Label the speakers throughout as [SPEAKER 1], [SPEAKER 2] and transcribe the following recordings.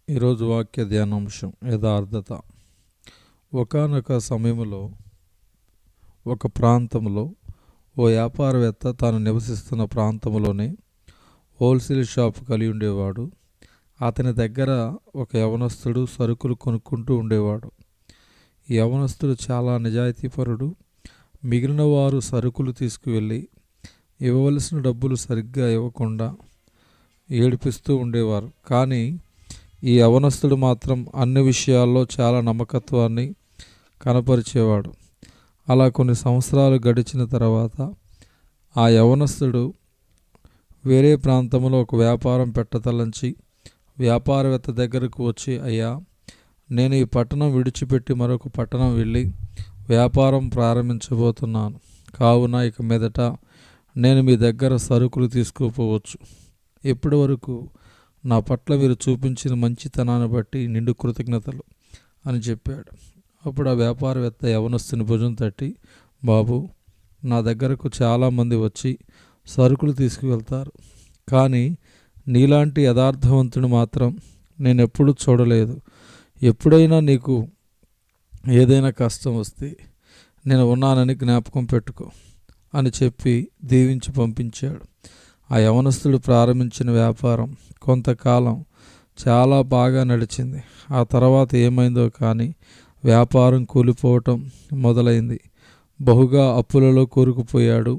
[SPEAKER 1] ఈరోజు వాక్య ధ్యానాంశం యథార్థత. ఒకానొక సమయంలో ఒక ప్రాంతంలో ఓ వ్యాపారవేత్త తాను నివసిస్తున్న ప్రాంతంలోనే హోల్సేల్ షాప్ కలిగి ఉండేవాడు. అతని దగ్గర ఒక యవనస్తుడు సరుకులు కొనుక్కుంటూ ఉండేవాడు. ఈ యవనస్తుడు చాలా నిజాయితీపరుడు. మిగిలిన వారు సరుకులు తీసుకువెళ్ళి ఇవ్వవలసిన డబ్బులు సరిగ్గా ఇవ్వకుండా ఏడిపిస్తూ ఉండేవారు. కానీ ఈ యవనస్తుడు మాత్రం అన్ని విషయాల్లో చాలా నమ్మకత్వాన్ని కనపరిచేవాడు. అలా కొన్ని సంవత్సరాలు గడిచిన తర్వాత ఆ యవనస్తుడు వేరే ప్రాంతంలో ఒక వ్యాపారం పెట్టతలంచి వ్యాపారవేత్త దగ్గరకు వచ్చి, అయ్యా, నేను ఈ పట్టణం విడిచిపెట్టి మరొక పట్టణం వెళ్ళి వ్యాపారం ప్రారంభించబోతున్నాను. కావున ఇక మీదట నేను మీ దగ్గర సరుకులు తీసుకోపోవచ్చు. ఇప్పటి వరకు నా పట్ల మీరు చూపించిన మంచితనాన్ని బట్టి నిండు కృతజ్ఞతలు అని చెప్పాడు. అప్పుడు ఆ వ్యాపారవేత్త యవనస్తుని భుజం తట్టి, బాబు, నా దగ్గరకు చాలామంది వచ్చి సరుకులు తీసుకువెళ్తారు, కానీ నీలాంటి యథార్థవంతుని మాత్రం నేను ఎప్పుడూ చూడలేదు. ఎప్పుడైనా నీకు ఏదైనా కష్టం వస్తే నేను ఉన్నానని జ్ఞాపకం పెట్టుకో అని చెప్పి దీవించి పంపించాడు. ఆ యవనస్తుడు ప్రారంభించిన వ్యాపారం కొంతకాలం చాలా బాగా నడిచింది. ఆ తర్వాత ఏమైందో కానీ వ్యాపారం కూలిపోవటం మొదలైంది. బహుగా అప్పులలో కూరుకుపోయాడు.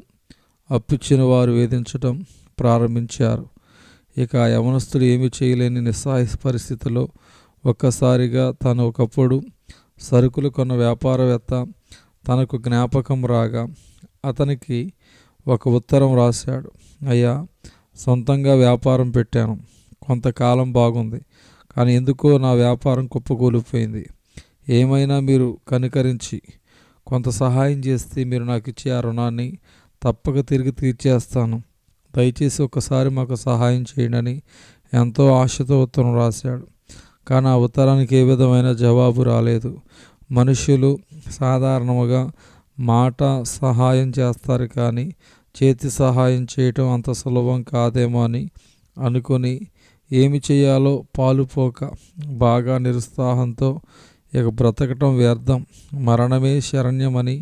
[SPEAKER 1] అప్పిచ్చిన వారు వేధించటం ప్రారంభించారు. ఇక ఆ యవనస్తుడు ఏమీ చేయలేని నిస్సహాయ పరిస్థితిలో ఒక్కసారిగా తను ఒకప్పుడు సరుకులు కొన్న వ్యాపారవేత్త తనకు జ్ఞాపకం రాగా అతనికి ఒక ఉత్తరం రాశాడు. అయ్యా, సొంతంగా వ్యాపారం పెట్టాను, కొంతకాలం బాగుంది, కానీ ఎందుకో నా వ్యాపారం కుప్పకూలిపోయింది. ఏమైనా మీరు కనికరించి కొంత సహాయం చేస్తే మీరు నాకు ఇచ్చే ఆ రుణాన్ని తప్పక తిరిగి తీర్చేస్తాను. దయచేసి ఒకసారి మాకు సహాయం చేయండి అని ఎంతో ఆశతో ఉత్తరం రాశాడు. కానీ ఆ ఉత్తరానికి ఏ విధమైన జవాబు రాలేదు. మనుషులు సాధారణంగా మాట సహాయం చేస్తారు, కానీ చేతి సహాయం చేయటం అంత సులభం కాదేమో అని అనుకుని ఏమి చేయాలో పాలుపోక బాగా నిరుత్సాహంతో ఇక బ్రతకటం వ్యర్థం, మరణమే శరణ్యమని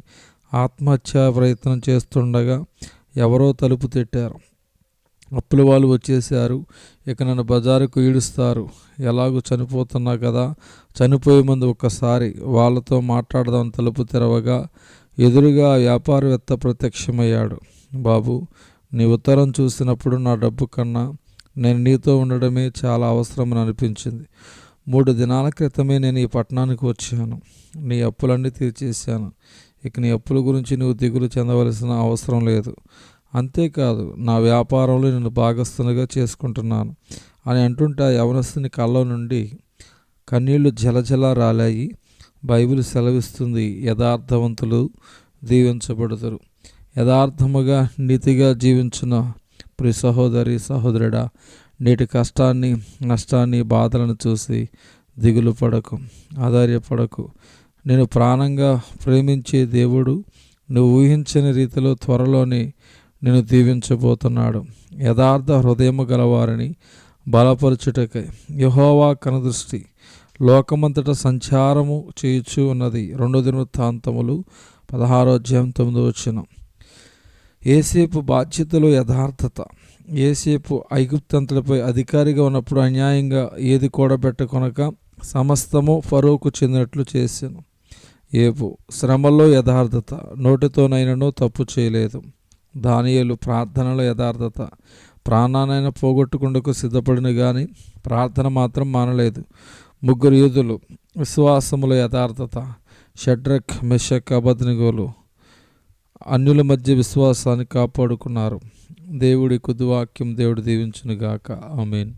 [SPEAKER 1] ఆత్మహత్యా ప్రయత్నం చేస్తుండగా ఎవరో తలుపు తట్టారు. అప్పుల వాళ్ళు వచ్చేసారు. ఇక నన్ను బజారుకు ఈడుస్తారు, ఎలాగూ చనిపోతున్నా కదా, చనిపోయే ముందు ఒక్కసారి వాళ్ళతో మాట్లాడదాం తలుపు తెరవగా ఎదురుగా వ్యాపారవేత్త ప్రత్యక్షమయ్యాడు. బాబు, నీ ఉత్తరం చూసినప్పుడు నా డబ్బు కన్నా నేను నీతో ఉండడమే చాలా అవసరమని అనిపించింది. 3 దినాల క్రితమే నేను ఈ పట్టణానికి వచ్చాను. నీ అప్పులన్నీ తీర్చేశాను. ఇక నీ అప్పుల గురించి నువ్వు దిగులు చెందవలసిన అవసరం లేదు. అంతేకాదు, నా వ్యాపారంలో నేను భాగస్థునిగా చేసుకుంటున్నాను అని అంటుంటే ఆ యవనస్తుని కళ్ళ నుండి కన్నీళ్లు జలజల రాలాయి. బైబిల్ సెలవిస్తుంది, యథార్థవంతులు దీవించబడుతారు. యథార్థముగా నీతిగా జీవించిన ప్రియ సహోదరి సహోదరుడా, నేటి కష్టాన్ని నష్టాన్ని బాధలను చూసి దిగులు పడకు, ఆధార్యపడకు. నేను ప్రాణంగా ప్రేమించే దేవుడు నువ్వు ఊహించని రీతిలో త్వరలోనే నేను దీవించబోతున్నాడు. యథార్థ హృదయము గలవారిని బలపరచుటకై యెహోవా కనుదృష్టి లోకమంతటా సంచారము చేయుచు ఉన్నది. 2 దినవృత్తాంతములు 16:9. యోసేపు బాధ్యతలో యథార్థత. యోసేపు ఐగుప్తంతటిపై అధికారిగా ఉన్నప్పుడు అన్యాయంగా ఏది కూడబెట్టకొనక సమస్తము ఫరోకు చెందినట్లు చేశాను. యోబు శ్రమలో యథార్థత, నోటితోనైనను తప్పు చేయలేదు. దానియేలు ప్రార్థనలో యథార్థత, ప్రాణానైనా పోగొట్టుకుంటకు సిద్ధపడిన కానీ ప్రార్థన మాత్రం మానలేదు. 3 యూదులు విశ్వాసములో యథార్థత, షడ్రక్, మెషక్, అబేద్నెగోలు అన్యుల మధ్య విశ్వాసాన్ని కాపాడుకున్నారు. దేవుడి కొద్ది వాక్యం దేవుడు దీవించునుగాక. ఆమేన్.